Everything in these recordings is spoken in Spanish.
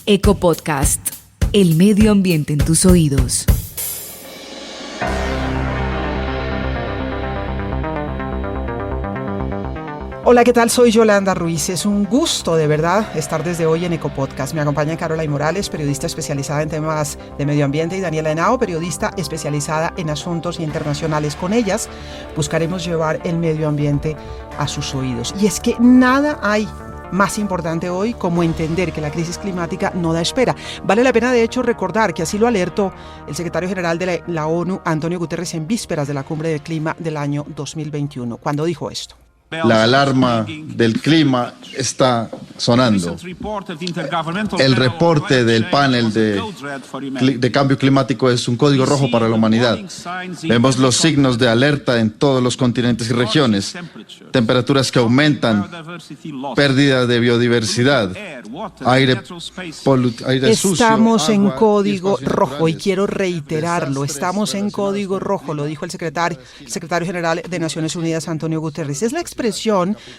Ecopodcast, el medio ambiente en tus oídos. Hola, ¿qué tal? Soy Yolanda Ruiz. Es un gusto, de verdad, estar desde hoy en Ecopodcast. Me acompaña Caroline Morales, periodista especializada en temas de medio ambiente, y Daniela Henao, periodista especializada en asuntos internacionales. Con ellas buscaremos llevar el medio ambiente a sus oídos. Y es que nada hay más importante hoy como entender que la crisis climática no da espera. Vale la pena, de hecho, recordar que así lo alertó el secretario general de la ONU, Antonio Guterres, en vísperas de la Cumbre del Clima del año 2021, cuando dijo esto. La alarma del clima está sonando. El reporte del panel de cambio climático es un código rojo para la humanidad. Vemos los signos de alerta en todos los continentes y regiones. Temperaturas que aumentan, pérdida de biodiversidad, aire sucio. Estamos en código rojo, y quiero reiterarlo, estamos en código rojo, lo dijo el secretario general de Naciones Unidas, Antonio Guterres. Es la expresión,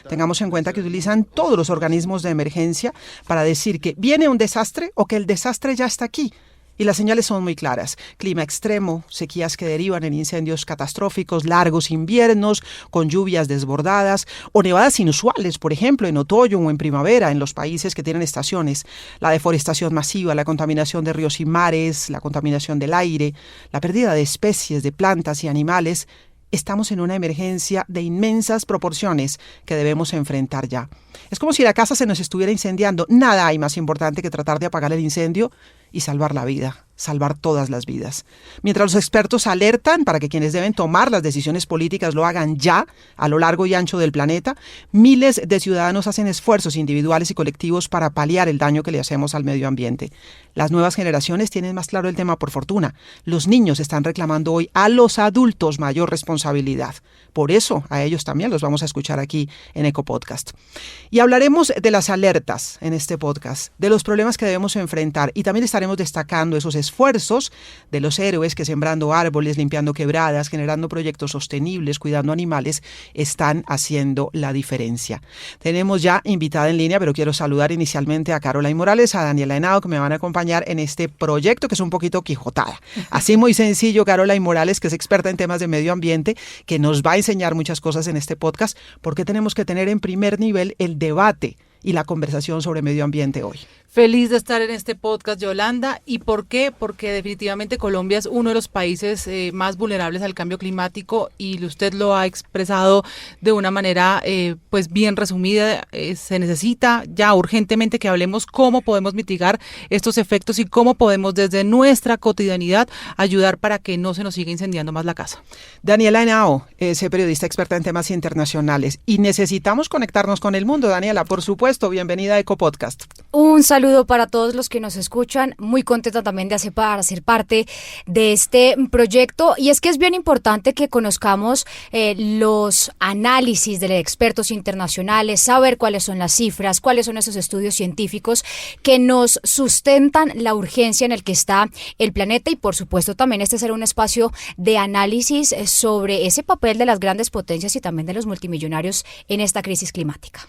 tengamos en cuenta, que utilizan todos los organismos de emergencia para decir que viene un desastre o que el desastre ya está aquí. Y las señales son muy claras: clima extremo, sequías que derivan en incendios catastróficos, largos inviernos con lluvias desbordadas o nevadas inusuales, por ejemplo, en otoño o en primavera en los países que tienen estaciones, la deforestación masiva, la contaminación de ríos y mares, la contaminación del aire, la pérdida de especies de plantas y animales. Estamos en una emergencia de inmensas proporciones que debemos enfrentar ya. Es como si la casa se nos estuviera incendiando. Nada hay más importante que tratar de apagar el incendio y salvar la vida, salvar todas las vidas. Mientras los expertos alertan para que quienes deben tomar las decisiones políticas lo hagan ya, a lo largo y ancho del planeta, miles de ciudadanos hacen esfuerzos individuales y colectivos para paliar el daño que le hacemos al medio ambiente. Las nuevas generaciones tienen más claro el tema, por fortuna. Los niños están reclamando hoy a los adultos mayor responsabilidad. Por eso a ellos también los vamos a escuchar aquí en Ecopodcast. Y hablaremos de las alertas en este podcast, de los problemas que debemos enfrentar, y también estaremos destacando esos esfuerzos de los héroes que, sembrando árboles, limpiando quebradas, generando proyectos sostenibles, cuidando animales, están haciendo la diferencia. Tenemos ya invitada en línea, pero quiero saludar inicialmente a Caroline Morales, a Daniela Henao, que me van a acompañar en este proyecto que es un poquito quijotada. Así muy sencillo, Caroline Morales, que es experta en temas de medio ambiente, que nos va a enseñar muchas cosas en este podcast, porque tenemos que tener en primer nivel el debate y la conversación sobre medio ambiente hoy. Feliz de estar en este podcast, Yolanda. ¿Y por qué? Porque definitivamente Colombia es uno de los países más vulnerables al cambio climático, y usted lo ha expresado de una manera pues bien resumida. Se necesita ya urgentemente que hablemos cómo podemos mitigar estos efectos y cómo podemos desde nuestra cotidianidad ayudar para que no se nos siga incendiando más la casa. Daniela Henao es periodista experta en temas internacionales, y necesitamos conectarnos con el mundo. Daniela, por supuesto, bienvenida a Ecopodcast. Un saludo para todos los que nos escuchan, muy contenta también de ser parte de este proyecto, y es que es bien importante que conozcamos los análisis de expertos internacionales, saber cuáles son las cifras, cuáles son esos estudios científicos que nos sustentan la urgencia en el que está el planeta, y por supuesto también este será un espacio de análisis sobre ese papel de las grandes potencias y también de los multimillonarios en esta crisis climática.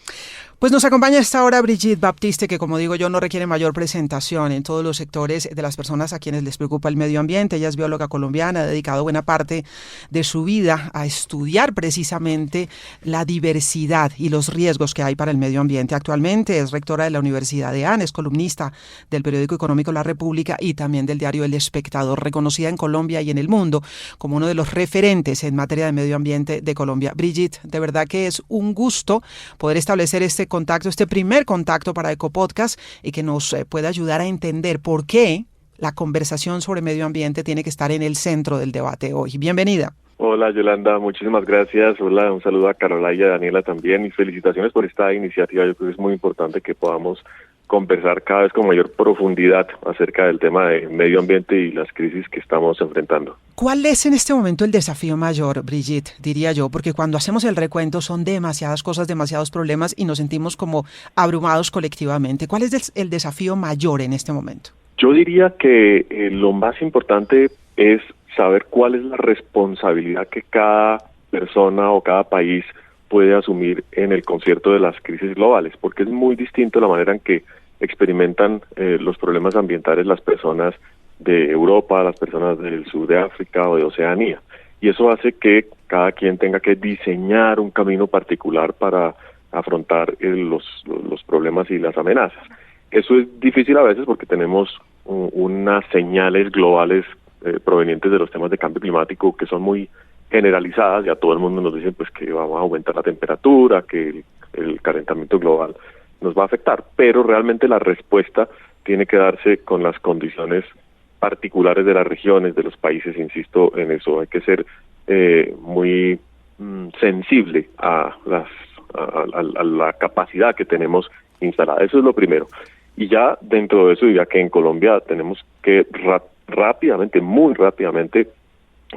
Pues nos acompaña a esta hora Brigitte Baptiste, que, como digo yo, no requiere mayor presentación en todos los sectores de las personas a quienes les preocupa el medio ambiente. Ella es bióloga colombiana, ha dedicado buena parte de su vida a estudiar precisamente la diversidad y los riesgos que hay para el medio ambiente. Actualmente es rectora de la Universidad de AN, es columnista del periódico económico La República y también del diario El Espectador, reconocida en Colombia y en el mundo como uno de los referentes en materia de medio ambiente de Colombia. Brigitte, de verdad que es un gusto poder establecer este primer contacto para Ecopodcast, y que nos pueda ayudar a entender por qué la conversación sobre medio ambiente tiene que estar en el centro del debate hoy. Bienvenida. Hola, Yolanda, muchísimas gracias. Hola, un saludo a Carola y a Daniela también, y felicitaciones por esta iniciativa. Yo creo que es muy importante que podamos conversar cada vez con mayor profundidad acerca del tema de medio ambiente y las crisis que estamos enfrentando. ¿Cuál es en este momento el desafío mayor, Brigitte, diría yo? Porque cuando hacemos el recuento son demasiadas cosas, demasiados problemas, y nos sentimos como abrumados colectivamente. ¿Cuál es el desafío mayor en este momento? Yo diría que lo más importante es saber cuál es la responsabilidad que cada persona o cada país puede asumir en el concierto de las crisis globales, porque es muy distinto la manera en que experimentan los problemas ambientales las personas de Europa, las personas del sur de África o de Oceanía. Y eso hace que cada quien tenga que diseñar un camino particular para afrontar los problemas y las amenazas. Eso es difícil a veces porque tenemos unas señales globales provenientes de los temas de cambio climático que son muy generalizadas. Ya todo el mundo nos dice pues que vamos a aumentar la temperatura, que el calentamiento global nos va a afectar, pero realmente la respuesta tiene que darse con las condiciones particulares de las regiones, de los países, insisto en eso. Hay que ser muy sensible a la capacidad que tenemos instalada. Eso es lo primero. Y ya dentro de eso, diría que en Colombia tenemos que rápidamente, muy rápidamente,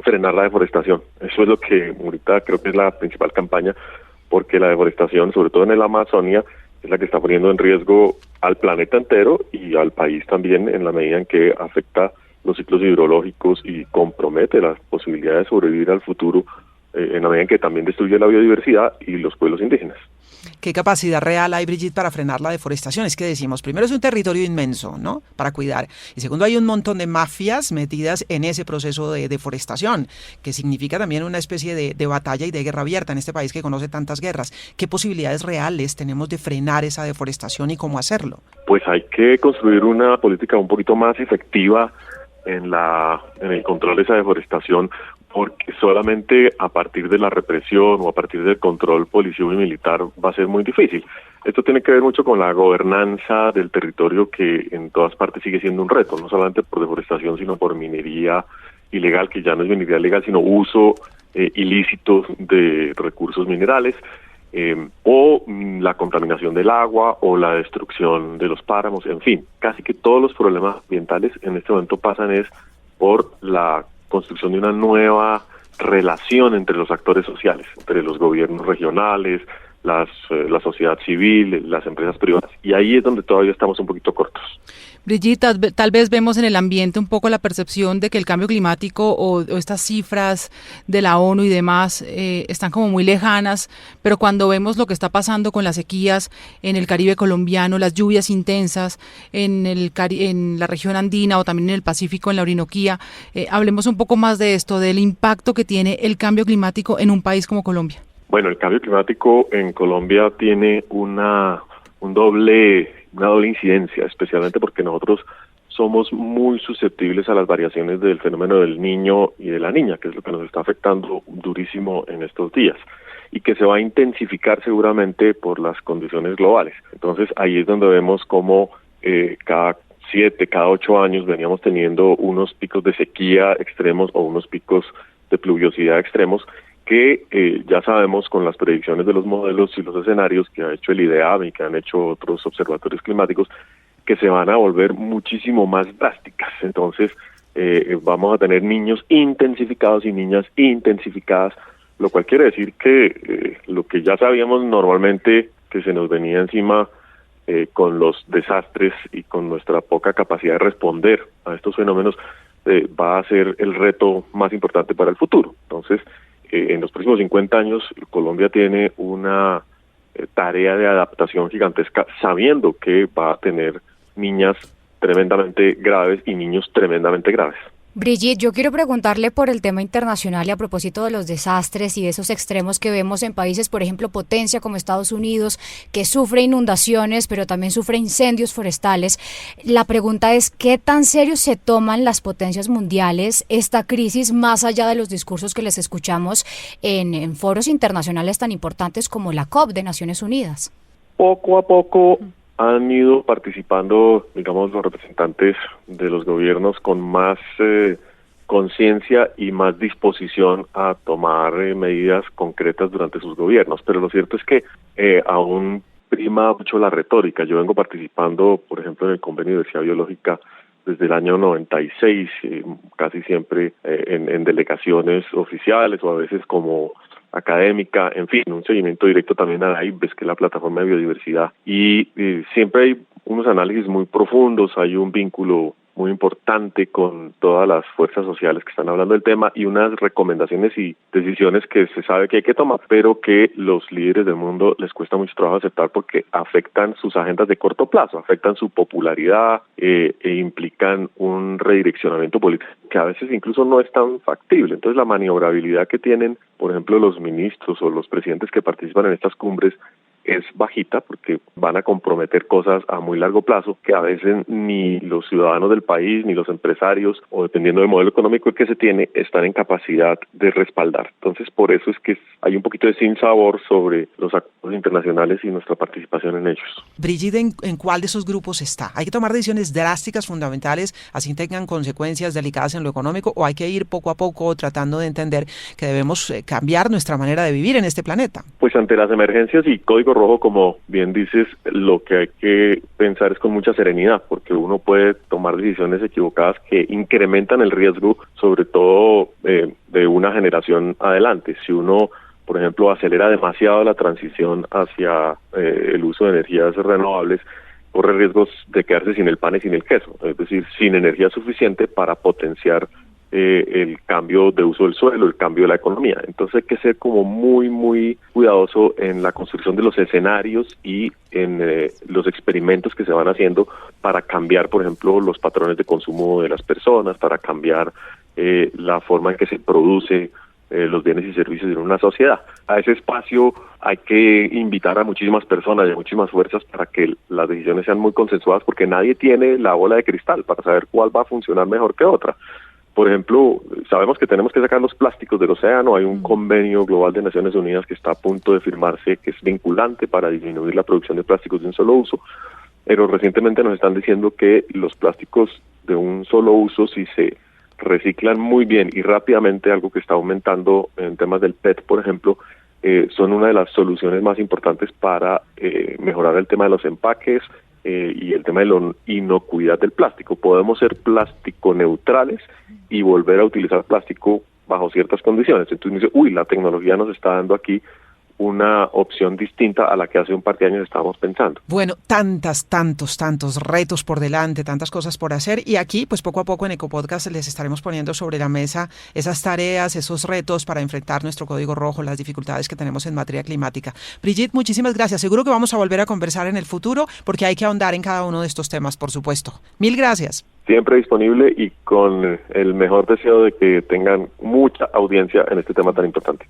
frenar la deforestación. Eso es lo que ahorita creo que es la principal campaña, porque la deforestación, sobre todo en el Amazonia, es la que está poniendo en riesgo al planeta entero y al país también, en la medida en que afecta los ciclos hidrológicos y compromete las posibilidades de sobrevivir al futuro, en la medida en que también destruye la biodiversidad y los pueblos indígenas. ¿Qué capacidad real hay, Brigitte, para frenar la deforestación? Es que decimos, primero es un territorio inmenso, ¿no?, para cuidar. Y segundo, hay un montón de mafias metidas en ese proceso de deforestación, que significa también una especie de batalla y de guerra abierta en este país que conoce tantas guerras. ¿Qué posibilidades reales tenemos de frenar esa deforestación y cómo hacerlo? Pues hay que construir una política un poquito más efectiva en el control de esa deforestación, porque solamente a partir de la represión o a partir del control policial y militar va a ser muy difícil. Esto tiene que ver mucho con la gobernanza del territorio, que en todas partes sigue siendo un reto, no solamente por deforestación, sino por minería ilegal, que ya no es minería legal, sino uso ilícito de recursos minerales, o la contaminación del agua o la destrucción de los páramos. En fin, casi que todos los problemas ambientales en este momento pasan por la construcción de una nueva relación entre los actores sociales, entre los gobiernos regionales, la sociedad civil, las empresas privadas, y ahí es donde todavía estamos un poquito cortos. Brigitte, tal vez vemos en el ambiente un poco la percepción de que el cambio climático o estas cifras de la ONU y demás están como muy lejanas, pero cuando vemos lo que está pasando con las sequías en el Caribe colombiano, las lluvias intensas en la región andina o también en el Pacífico, en la Orinoquía, hablemos un poco más de esto, del impacto que tiene el cambio climático en un país como Colombia. Bueno, el cambio climático en Colombia tiene una doble incidencia, especialmente porque nosotros somos muy susceptibles a las variaciones del fenómeno del niño y de la niña, que es lo que nos está afectando durísimo en estos días y que se va a intensificar seguramente por las condiciones globales. Entonces ahí es donde vemos cómo cada 8 años veníamos teniendo unos picos de sequía extremos o unos picos de pluviosidad extremos, que ya sabemos con las predicciones de los modelos y los escenarios que ha hecho el IDEAM y que han hecho otros observatorios climáticos, que se van a volver muchísimo más drásticas. Entonces vamos a tener niños intensificados y niñas intensificadas, lo cual quiere decir que lo que ya sabíamos normalmente que se nos venía encima con los desastres y con nuestra poca capacidad de responder a estos fenómenos, va a ser el reto más importante para el futuro. Entonces, en los próximos 50 años, Colombia tiene una tarea de adaptación gigantesca, sabiendo que va a tener niñas tremendamente graves y niños tremendamente graves. Brigitte, yo quiero preguntarle por el tema internacional y a propósito de los desastres y de esos extremos que vemos en países, por ejemplo, potencia como Estados Unidos, que sufre inundaciones, pero también sufre incendios forestales. La pregunta es, ¿qué tan serio se toman las potencias mundiales esta crisis, más allá de los discursos que les escuchamos en foros internacionales tan importantes como la COP de Naciones Unidas? Poco a poco han ido participando, digamos, los representantes de los gobiernos con más conciencia y más disposición a tomar medidas concretas durante sus gobiernos. Pero lo cierto es que aún prima mucho la retórica. Yo vengo participando, por ejemplo, en el Convenio de Diversidad Biológica desde el año 96, casi siempre en delegaciones oficiales o a veces como académica, en fin, un seguimiento directo también a la IPBES, que es la plataforma de biodiversidad, y siempre hay unos análisis muy profundos, hay un vínculo muy importante con todas las fuerzas sociales que están hablando del tema y unas recomendaciones y decisiones que se sabe que hay que tomar, pero que los líderes del mundo les cuesta mucho trabajo aceptar porque afectan sus agendas de corto plazo, afectan su popularidad e implican un redireccionamiento político que a veces incluso no es tan factible. Entonces la maniobrabilidad que tienen, por ejemplo, los ministros o los presidentes que participan en estas cumbres es bajita porque van a comprometer cosas a muy largo plazo que a veces ni los ciudadanos del país ni los empresarios, o dependiendo del modelo económico que se tiene, están en capacidad de respaldar. Entonces, por eso es que hay un poquito de sinsabor sobre los acuerdos internacionales y nuestra participación en ellos. Brigitte, ¿en cuál de esos grupos está? ¿Hay que tomar decisiones drásticas, fundamentales, así tengan consecuencias delicadas en lo económico, o hay que ir poco a poco tratando de entender que debemos cambiar nuestra manera de vivir en este planeta? Pues ante las emergencias y Código Rojo, como bien dices, lo que hay que pensar es con mucha serenidad, porque uno puede tomar decisiones equivocadas que incrementan el riesgo, sobre todo de una generación adelante. Si uno, por ejemplo, acelera demasiado la transición hacia el uso de energías renovables, corre riesgos de quedarse sin el pan y sin el queso, es decir, sin energía suficiente para potenciar el cambio de uso del suelo, el cambio de la economía. Entonces hay que ser como muy cuidadoso en la construcción de los escenarios y en los experimentos que se van haciendo para cambiar, por ejemplo, los patrones de consumo de las personas, para cambiar la forma en que se produce los bienes y servicios en una sociedad. A ese espacio hay que invitar a muchísimas personas y a muchísimas fuerzas para que las decisiones sean muy consensuadas, porque nadie tiene la bola de cristal para saber cuál va a funcionar mejor que otra. Por ejemplo, sabemos que tenemos que sacar los plásticos del océano. Hay un convenio global de Naciones Unidas que está a punto de firmarse, que es vinculante para disminuir la producción de plásticos de un solo uso, pero recientemente nos están diciendo que los plásticos de un solo uso, si se reciclan muy bien y rápidamente, algo que está aumentando en temas del PET, por ejemplo, son una de las soluciones más importantes para mejorar el tema de los empaques y el tema de la inocuidad del plástico. Podemos ser plástico neutrales y volver a utilizar plástico bajo ciertas condiciones. Entonces uno dice, la tecnología nos está dando aquí una opción distinta a la que hace un par de años estábamos pensando. Bueno, tantos retos por delante, tantas cosas por hacer, y aquí pues poco a poco en Ecopodcast les estaremos poniendo sobre la mesa esas tareas, esos retos para enfrentar nuestro Código Rojo, las dificultades que tenemos en materia climática. Brigitte, muchísimas gracias. Seguro que vamos a volver a conversar en el futuro porque hay que ahondar en cada uno de estos temas, por supuesto. Mil gracias. Siempre disponible y con el mejor deseo de que tengan mucha audiencia en este tema tan importante.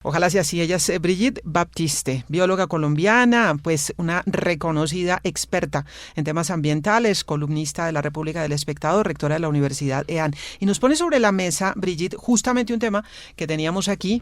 Ojalá sea así. Ella es Brigitte Baptiste, bióloga colombiana, pues una reconocida experta en temas ambientales, columnista de la República del Espectador, rectora de la Universidad EAN. Y nos pone sobre la mesa, Brigitte, justamente un tema que teníamos aquí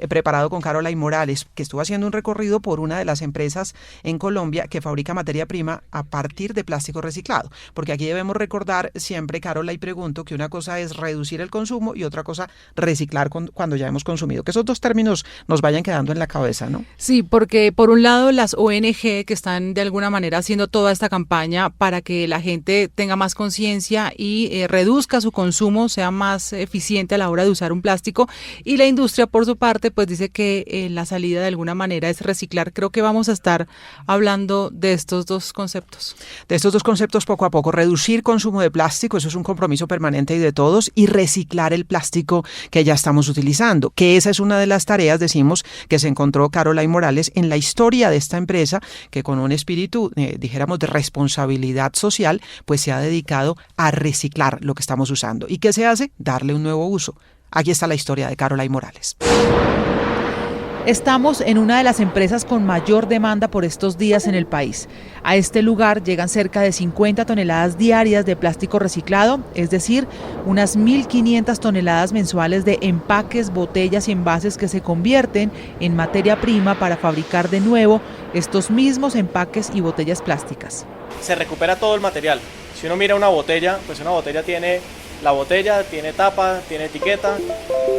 preparado con Caroline Morales, que estuvo haciendo un recorrido por una de las empresas en Colombia que fabrica materia prima a partir de plástico reciclado. Porque aquí debemos recordar siempre, Caroline, y pregunto, que una cosa es reducir el consumo y otra cosa reciclar cuando ya hemos consumido. Que esos dos términos nos vayan quedando en la cabeza, ¿no? Sí, porque por un lado las ONG que están de alguna manera haciendo toda esta campaña para que la gente tenga más conciencia y reduzca su consumo, sea más eficiente a la hora de usar un plástico, y la industria por su parte pues dice que la salida de alguna manera es reciclar. Creo que vamos a estar hablando de estos dos conceptos. De estos dos conceptos poco a poco, reducir consumo de plástico, eso es un compromiso permanente y de todos, y reciclar el plástico que ya estamos utilizando, que esa es una de las tareas, decimos, que se encontró Caroline Morales en la historia de esta empresa, que con un espíritu, dijéramos, de responsabilidad social, pues se ha dedicado a reciclar lo que estamos usando. ¿Y qué se hace? Darle un nuevo uso. Aquí está la historia de Caroline Morales. Estamos en una de las empresas con mayor demanda por estos días en el país. A este lugar llegan cerca de 50 toneladas diarias de plástico reciclado, es decir, unas 1.500 toneladas mensuales de empaques, botellas y envases que se convierten en materia prima para fabricar de nuevo estos mismos empaques y botellas plásticas. Se recupera todo el material. Si uno mira una botella, pues una botella tiene la botella, tiene tapa, tiene etiqueta,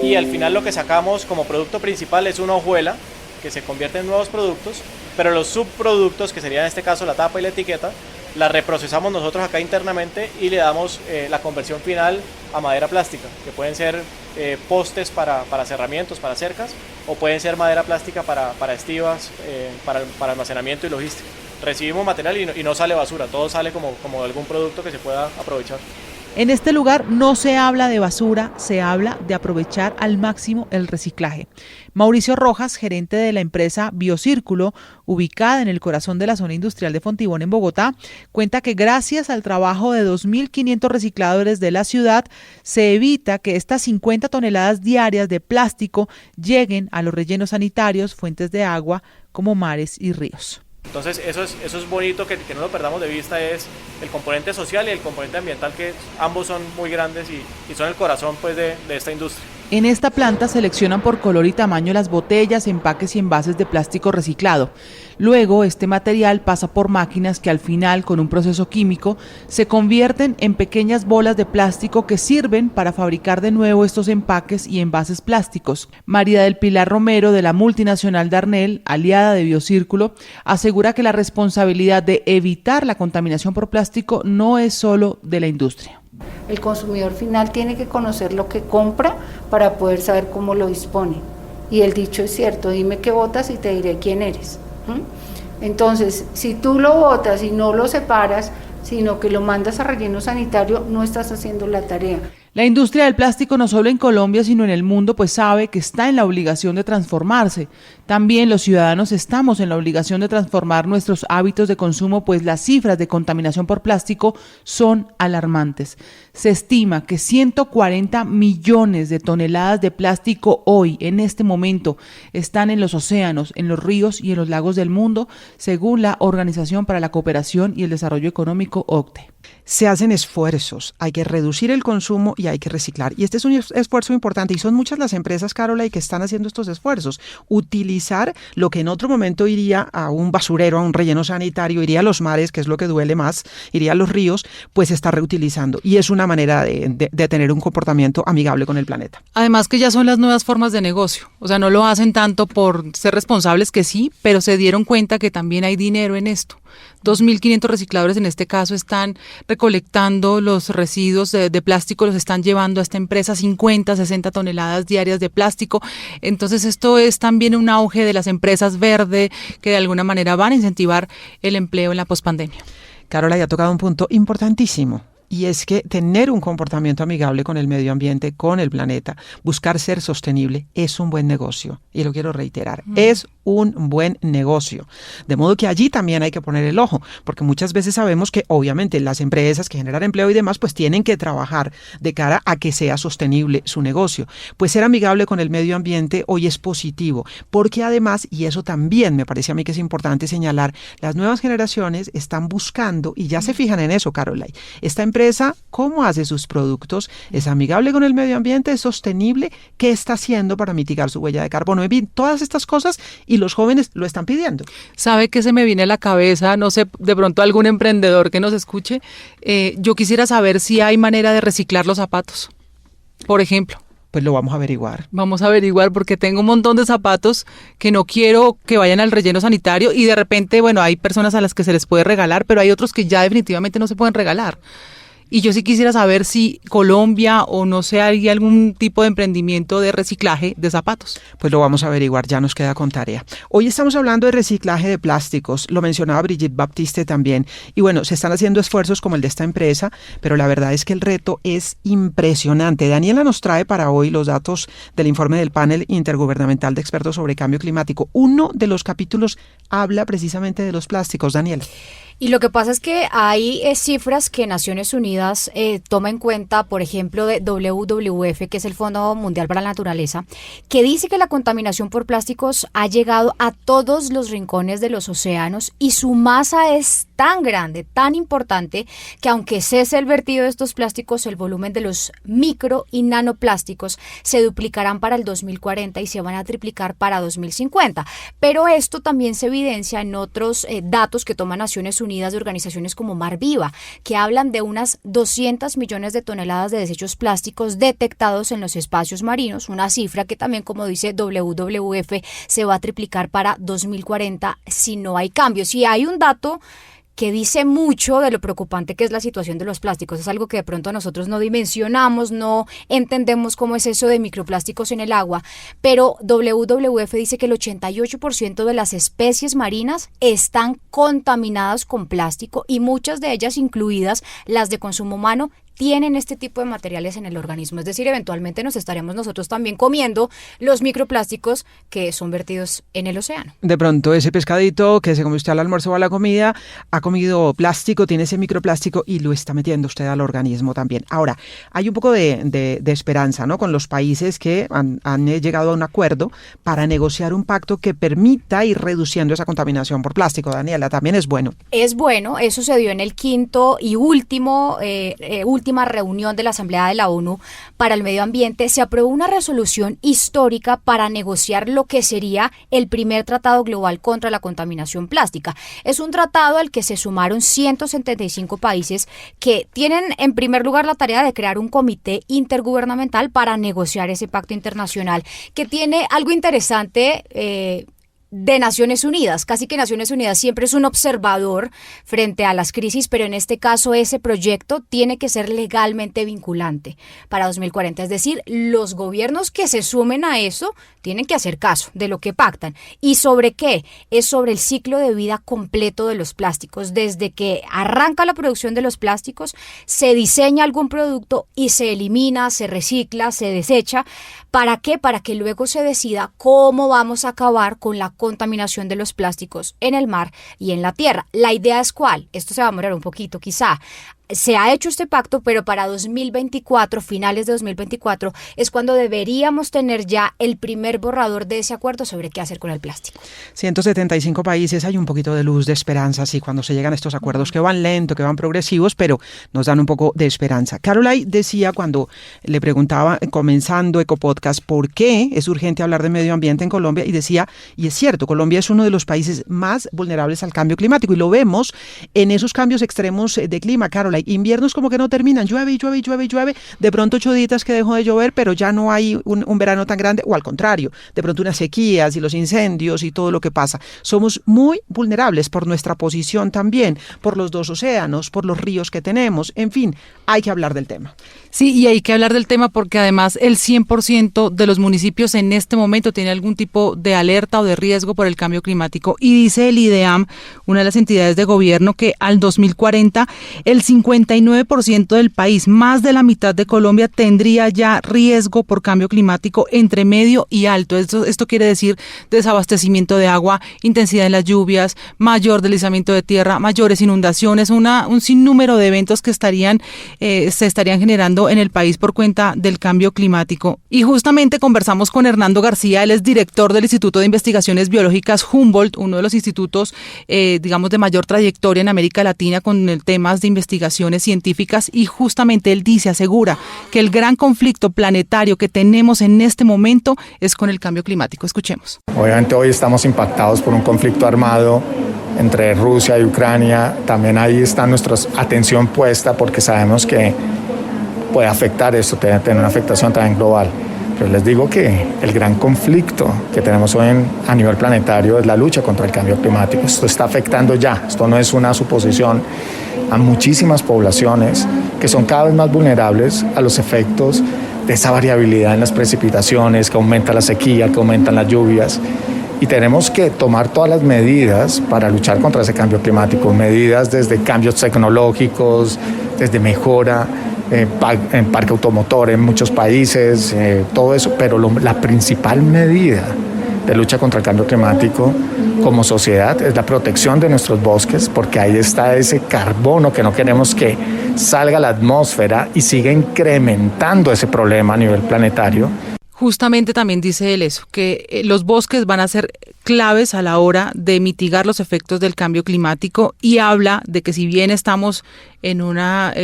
y al final lo que sacamos como producto principal es una hojuela que se convierte en nuevos productos, pero los subproductos, que serían en este caso la tapa y la etiqueta, la reprocesamos nosotros acá internamente y le damos la conversión final a madera plástica, que pueden ser postes para cerramientos, para cercas, o pueden ser madera plástica para estivas, para almacenamiento y logística. Recibimos material y no sale basura, todo sale como algún producto que se pueda aprovechar. En este lugar no se habla de basura, se habla de aprovechar al máximo el reciclaje. Mauricio Rojas, gerente de la empresa Biocírculo, ubicada en el corazón de la zona industrial de Fontibón en Bogotá, cuenta que gracias al trabajo de 2.500 recicladores de la ciudad, se evita que estas 50 toneladas diarias de plástico lleguen a los rellenos sanitarios, fuentes de agua como mares y ríos. Entonces eso es bonito que no lo perdamos de vista, es el componente social y el componente ambiental, que ambos son muy grandes y son el corazón pues de esta industria. En esta planta seleccionan por color y tamaño las botellas, empaques y envases de plástico reciclado. Luego, este material pasa por máquinas que al final, con un proceso químico, se convierten en pequeñas bolas de plástico que sirven para fabricar de nuevo estos empaques y envases plásticos. María del Pilar Romero, de la multinacional Darnell, aliada de Biocírculo, asegura que la responsabilidad de evitar la contaminación por plástico no es solo de la industria. El consumidor final tiene que conocer lo que compra para poder saber cómo lo dispone. Y el dicho es cierto, dime qué botas y te diré quién eres. Entonces, si tú lo botas y no lo separas, sino que lo mandas a relleno sanitario, no estás haciendo la tarea. La industria del plástico no solo en Colombia, sino en el mundo, pues sabe que está en la obligación de transformarse. También los ciudadanos estamos en la obligación de transformar nuestros hábitos de consumo, pues las cifras de contaminación por plástico son alarmantes. Se estima que 140 millones de toneladas de plástico hoy, en este momento, están en los océanos, en los ríos y en los lagos del mundo, según la Organización para la Cooperación y el Desarrollo Económico, OCDE. Se hacen esfuerzos, hay que reducir el consumo y hay que reciclar. Y este es un esfuerzo importante y son muchas las empresas, Carola, que están haciendo estos esfuerzos. Utilizar lo que en otro momento iría a un basurero, a un relleno sanitario, iría a los mares, que es lo que duele más, iría a los ríos, pues se está reutilizando. Y es una manera de tener un comportamiento amigable con el planeta. Además que ya son las nuevas formas de negocio. O sea, no lo hacen tanto por ser responsables, que sí, pero se dieron cuenta que también hay dinero en esto. 2.500 recicladores en este caso están recolectando los residuos de plástico, los están llevando a esta empresa, 50, 60 toneladas diarias de plástico. Entonces esto es también un auge de las empresas verde que de alguna manera van a incentivar el empleo en la pospandemia. Carola ya ha tocado un punto importantísimo. Y es que tener un comportamiento amigable con el medio ambiente, con el planeta, buscar ser sostenible, es un buen negocio. Y lo quiero reiterar, es un buen negocio. De modo que allí también hay que poner el ojo, porque muchas veces sabemos que obviamente las empresas que generan empleo y demás, pues tienen que trabajar de cara a que sea sostenible su negocio. Pues ser amigable con el medio ambiente hoy es positivo, porque además, y eso también me parece a mí que es importante señalar, las nuevas generaciones están buscando, y ya se fijan en eso, Caroline, esta empresa, ¿cómo hace sus productos? ¿Es amigable con el medio ambiente? ¿Es sostenible? ¿Qué está haciendo para mitigar su huella de carbono? En fin, todas estas cosas, y los jóvenes lo están pidiendo. ¿Sabe qué se me viene a la cabeza? No sé, de pronto algún emprendedor que nos escuche. Yo quisiera saber si hay manera de reciclar los zapatos, por ejemplo. Pues lo vamos a averiguar. Vamos a averiguar, porque tengo un montón de zapatos que no quiero que vayan al relleno sanitario y de repente, bueno, hay personas a las que se les puede regalar, pero hay otros que ya definitivamente no se pueden regalar. Y yo sí quisiera saber si Colombia o no sé, hay algún tipo de emprendimiento de reciclaje de zapatos. Pues lo vamos a averiguar, ya nos queda con tarea. Hoy estamos hablando de reciclaje de plásticos, lo mencionaba Brigitte Baptiste también. Y bueno, se están haciendo esfuerzos como el de esta empresa, pero la verdad es que el reto es impresionante. Daniela nos trae para hoy los datos del informe del panel intergubernamental de expertos sobre cambio climático. Uno de los capítulos habla precisamente de los plásticos, Daniela. Y lo que pasa es que hay cifras que Naciones Unidas toma en cuenta, por ejemplo, de WWF, que es el Fondo Mundial para la Naturaleza, que dice que la contaminación por plásticos ha llegado a todos los rincones de los océanos y su masa es tan grande, tan importante, que aunque cese el vertido de estos plásticos, el volumen de los micro y nanoplásticos se duplicarán para el 2040 y se van a triplicar para 2050. Pero esto también se evidencia en otros datos que toma Naciones Unidas de organizaciones como Mar Viva, que hablan de unas 200 millones de toneladas de desechos plásticos detectados en los espacios marinos, una cifra que también, como dice WWF, se va a triplicar para 2040 si no hay cambios. Y hay un dato que dice mucho de lo preocupante que es la situación de los plásticos. Es algo que de pronto nosotros no dimensionamos, no entendemos cómo es eso de microplásticos en el agua, pero WWF dice que el 88% de las especies marinas están contaminadas con plástico y muchas de ellas, incluidas las de consumo humano, tienen este tipo de materiales en el organismo. Es decir, eventualmente nos estaremos nosotros también comiendo los microplásticos que son vertidos en el océano. De pronto ese pescadito que se come usted al almuerzo o a la comida ha comido plástico, tiene ese microplástico y lo está metiendo usted al organismo también. Ahora, hay un poco de esperanza, ¿no?, con los países que han llegado a un acuerdo para negociar un pacto que permita ir reduciendo esa contaminación por plástico. Daniela, también es bueno. Es bueno, eso se dio en el quinto y última reunión de la Asamblea de la ONU para el Medio Ambiente. Se aprobó una resolución histórica para negociar lo que sería el primer tratado global contra la contaminación plástica. Es un tratado al que se sumaron 175 países que tienen en primer lugar la tarea de crear un comité intergubernamental para negociar ese pacto internacional que tiene algo interesante de Naciones Unidas. Casi que Naciones Unidas siempre es un observador frente a las crisis, pero en este caso ese proyecto tiene que ser legalmente vinculante para 2040. Es decir, los gobiernos que se sumen a eso tienen que hacer caso de lo que pactan. ¿Y sobre qué? Es sobre el ciclo de vida completo de los plásticos. Desde que arranca la producción de los plásticos, se diseña algún producto y se elimina, se recicla, se desecha. ¿Para qué? Para que luego se decida cómo vamos a acabar con la contaminación de los plásticos en el mar y en la tierra. La idea es ¿cuál? Esto se va a demorar un poquito quizá. Se ha hecho este pacto, pero para 2024, finales de 2024, es cuando deberíamos tener ya el primer borrador de ese acuerdo sobre qué hacer con el plástico. 175 países, hay un poquito de luz, de esperanza, sí, cuando se llegan a estos acuerdos que van lento, que van progresivos, pero nos dan un poco de esperanza. Caroline decía cuando le preguntaba, comenzando Ecopodcast, ¿por qué es urgente hablar de medio ambiente en Colombia? Y decía, y es cierto, Colombia es uno de los países más vulnerables al cambio climático, y lo vemos en esos cambios extremos de clima, Caroline. Inviernos como que no terminan, llueve, de pronto 8 días que dejó de llover, pero ya no hay un verano tan grande, o al contrario, de pronto unas sequías y los incendios y todo lo que pasa. Somos muy vulnerables por nuestra posición también, por los dos océanos, por los ríos que tenemos, en fin, hay que hablar del tema. Sí, y hay que hablar del tema porque además el 100% de los municipios en este momento tiene algún tipo de alerta o de riesgo por el cambio climático, y dice el IDEAM, una de las entidades de gobierno, que al 2040 el 59% del país, más de la mitad de Colombia, tendría ya riesgo por cambio climático entre medio y alto. Esto quiere decir desabastecimiento de agua, intensidad de las lluvias, mayor deslizamiento de tierra, mayores inundaciones, un sinnúmero de eventos que se estarían generando en el país por cuenta del cambio climático. Y justamente conversamos con Hernando García, él es director del Instituto de Investigaciones Biológicas Humboldt, uno de los institutos, de mayor trayectoria en América Latina con temas de investigaciones científicas, y justamente él asegura que el gran conflicto planetario que tenemos en este momento es con el cambio climático. Escuchemos. Obviamente hoy estamos impactados por un conflicto armado entre Rusia y Ucrania. También ahí está nuestra atención puesta porque sabemos que puede afectar esto, puede tener una afectación también global. Pero les digo que el gran conflicto que tenemos hoy a nivel planetario es la lucha contra el cambio climático. Esto está afectando ya, esto no es una suposición, a muchísimas poblaciones que son cada vez más vulnerables a los efectos de esa variabilidad en las precipitaciones, que aumenta la sequía, que aumentan las lluvias. Y tenemos que tomar todas las medidas para luchar contra ese cambio climático, medidas desde cambios tecnológicos, desde mejora en parque automotor en muchos países, todo eso, pero la principal medida de lucha contra el cambio climático como sociedad es la protección de nuestros bosques, porque ahí está ese carbono que no queremos que salga a la atmósfera y siga incrementando ese problema a nivel planetario. Justamente también dice él eso, que los bosques van a ser claves a la hora de mitigar los efectos del cambio climático, y habla de que si bien estamos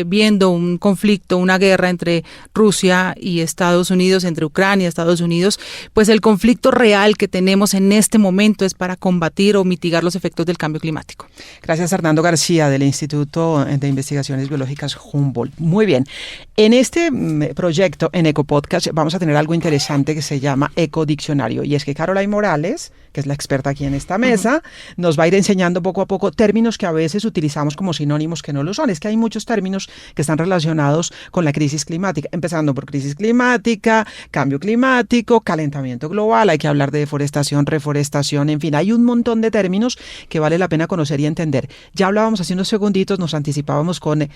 viendo un conflicto, una guerra entre Rusia y Estados Unidos, entre Ucrania y Estados Unidos, pues el conflicto real que tenemos en este momento es para combatir o mitigar los efectos del cambio climático. Gracias, Hernando García, del Instituto de Investigaciones Biológicas Humboldt. Muy bien. En este proyecto, en Ecopodcast, vamos a tener algo interesante que se llama Ecodiccionario, y es que Caroline Morales, que es la experta aquí en esta mesa, nos va a ir enseñando poco a poco términos que a veces utilizamos como sinónimos que no lo son. Es que hay muchos términos que están relacionados con la crisis climática, empezando por crisis climática, cambio climático, calentamiento global, hay que hablar de deforestación, reforestación, en fin, hay un montón de términos que vale la pena conocer y entender. Ya hablábamos hace unos segunditos, nos anticipábamos con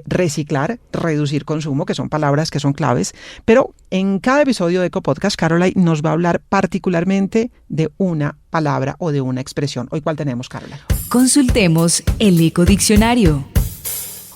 reciclar, reducir consumo, que son palabras que son claves, pero en cada episodio de Ecopodcast, Caroline nos va a hablar particularmente de una palabra o de una expresión. Hoy, ¿cuál tenemos, Caroline? Consultemos el Ecodiccionario.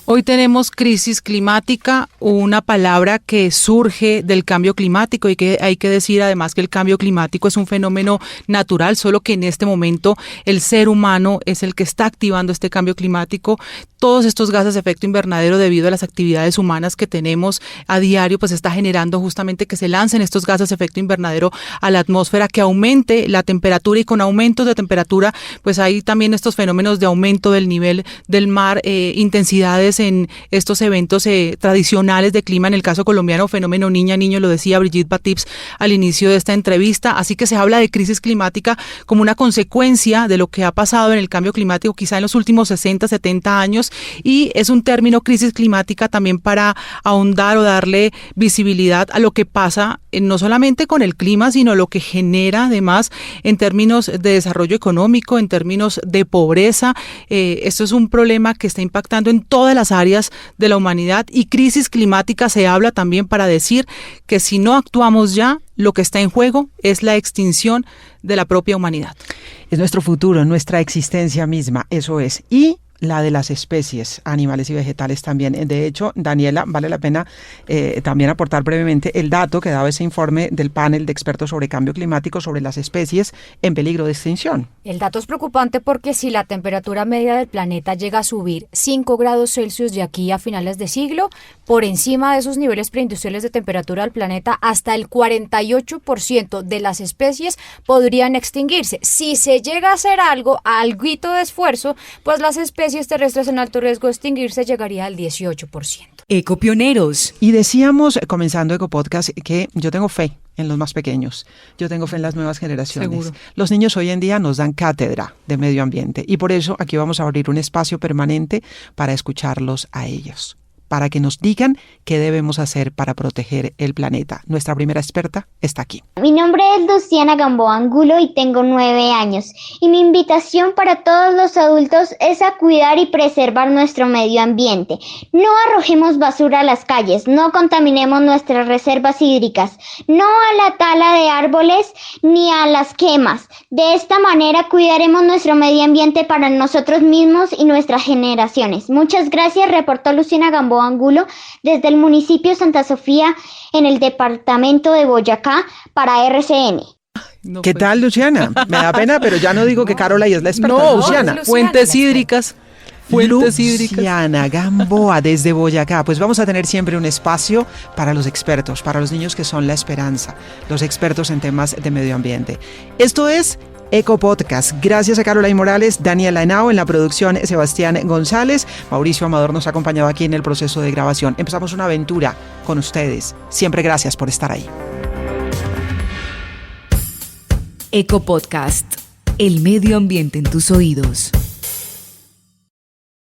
Hoy tenemos crisis climática, una palabra que surge del cambio climático, y que hay que decir además que el cambio climático es un fenómeno natural, solo que en este momento el ser humano es el que está activando este cambio climático. Todos estos gases de efecto invernadero, debido a las actividades humanas que tenemos a diario, pues está generando justamente que se lancen estos gases de efecto invernadero a la atmósfera, que aumente la temperatura, y con aumentos de temperatura pues hay también estos fenómenos de aumento del nivel del mar, intensidades en estos eventos tradicionales de clima, en el caso colombiano, fenómeno niña-niño, lo decía Brigitte Batips al inicio de esta entrevista. Así que se habla de crisis climática como una consecuencia de lo que ha pasado en el cambio climático quizá en los últimos 60, 70 años, y es un término, crisis climática, también para ahondar o darle visibilidad a lo que pasa no solamente con el clima, sino lo que genera además en términos de desarrollo económico, en términos de pobreza. Esto es un problema que está impactando en todas las áreas de la humanidad, y crisis climática se habla también para decir que si no actuamos ya, lo que está en juego es la extinción de la propia humanidad. Es nuestro futuro, nuestra existencia misma, eso es. Y la de las especies animales y vegetales también. De hecho, Daniela, vale la pena también aportar brevemente el dato que daba ese informe del panel de expertos sobre cambio climático sobre las especies en peligro de extinción. El dato es preocupante porque si la temperatura media del planeta llega a subir 5 grados Celsius de aquí a finales de siglo, por encima de esos niveles preindustriales de temperatura del planeta, hasta el 48% de las especies podrían extinguirse. Si se llega a hacer alguito de esfuerzo, pues las especies terrestres en alto riesgo de extinguirse llegaría al 18%. Ecopioneros. Y decíamos, comenzando Ecopodcast, que yo tengo fe en los más pequeños. Yo tengo fe en las nuevas generaciones. Seguro. Los niños hoy en día nos dan cátedra de medio ambiente, y por eso aquí vamos a abrir un espacio permanente para escucharlos a ellos, para que nos digan qué debemos hacer para proteger el planeta. Nuestra primera experta está aquí. Mi nombre es Luciana Gamboa Angulo y tengo 9 años. Y mi invitación para todos los adultos es a cuidar y preservar nuestro medio ambiente. No arrojemos basura a las calles, no contaminemos nuestras reservas hídricas, no a la tala de árboles ni a las quemas. De esta manera cuidaremos nuestro medio ambiente para nosotros mismos y nuestras generaciones. Muchas gracias, reportó Luciana Gamboa Angulo desde el municipio Santa Sofía en el departamento de Boyacá para RCN. No, ¿Qué pues. tal, Luciana? Me da pena, pero ya no digo que Caroline es la experta. No, Luciana. fuentes hídricas. Fuentes hídricas. Luciana Gamboa desde Boyacá. Pues vamos a tener siempre un espacio para los expertos, para los niños que son la esperanza, los expertos en temas de medio ambiente. Esto es Ecopodcast. Gracias a Caroline Morales, Daniela Henao en la producción, Sebastián González, Mauricio Amador nos ha acompañado aquí en el proceso de grabación. Empezamos una aventura con ustedes. Siempre gracias por estar ahí. Ecopodcast. El medio ambiente en tus oídos.